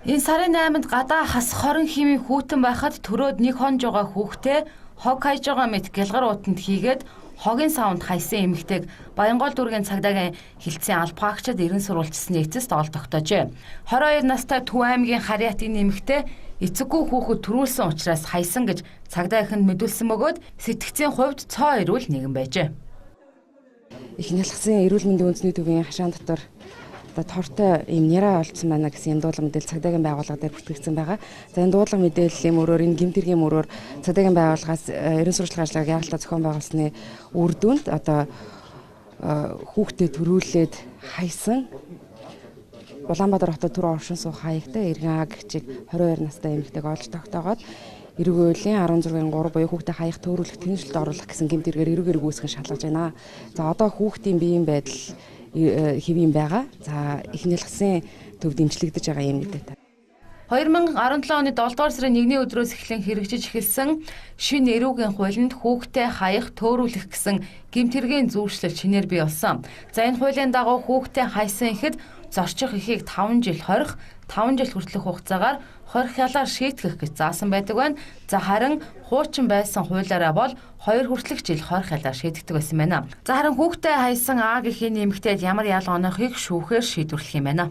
Энэ сарын 8-нд гадаа хас 20 хэмээн хүүтэн байхад төрөөд нэг хонж байгаа хүүхдээ хог хайж байгаа мэт гялгар утанд хийгээд хогийн савнд хайсан эмэгтэйг Баянгол дүүргийн цагдаагийн хилцээний албаагчид эрен сурвалжсны эцэст олд тогтоожээ. 22 настай Төв аймгийн Харьяатын эмэгтэй эцэггүй хүүхэд төрүүлсэн учраас хайсан гэж цагдаагийнд мэдүүлсэн бөгөөд сэтгцийн хувьд цоо ирүүл нэгэн байжээ. Ихний алхсан эрүүл мэндийн үндэсний төвийн хашаан дотор тортой ийм няраа олдсон байна гэсэн дуудлага мэдээлэл цагдаагийн байгууллага дээр бүртгэгдсэн байгаа. За энэ дуудлага мэдээллийн мөрөөр энэ гэмтэргийн мөрөөр цагдаагийн байгууллагаас эрен сурвалжлах ажлыг яалтаа зохион байгуулсны үр дүнд одоо хүүхдэд төрүүлээд хайсан Улаанбаатар хотод түр оршин суух хаягтай Эргэн А гэгчиг 22 настай эмэгтэйг олж тогтоогоод эрүүл мэндийн 16-ын 3 буюу хүүхдэд хаях төөрүүлэх тэнцвэрт оруулах гэсэн гэмтэргээр эрүүгээр үүсгэн шалгаж байна. За одоо хүүхдийн биеийн байдал хэвийн байгаа. За ихний алхсан төв дэмжлэгдэж байгаа юм мэдээ. 2017 оны 7 дугаар сарын 1-ний өдрөөс эхлэн хэрэгжиж эхэлсэн шинэ эрүүгийн хуулинд хүүхдээ хаях төөрүүлэх гэсэн гэмтэргийн зөвшөлт шинээр бий болсон. За энэ хуулийн дагуу хүүхдээ хайсан ихэд зорчих эхийг 5 жил хорих, 5 жил хүртэлх хугацаагаар хорих ялаар шийтгэх гэж заасан байдаг байна. За харин хуучин байсан хуулиараа бол 2 хүртэлх жил хорих ялаар шийдэгдэг байсан байна. За харин хүүхдээ хайсан А гэхийн эмэгтэйд ямар ял оноохыг шүүхээр шийдвэрлэх юм байна.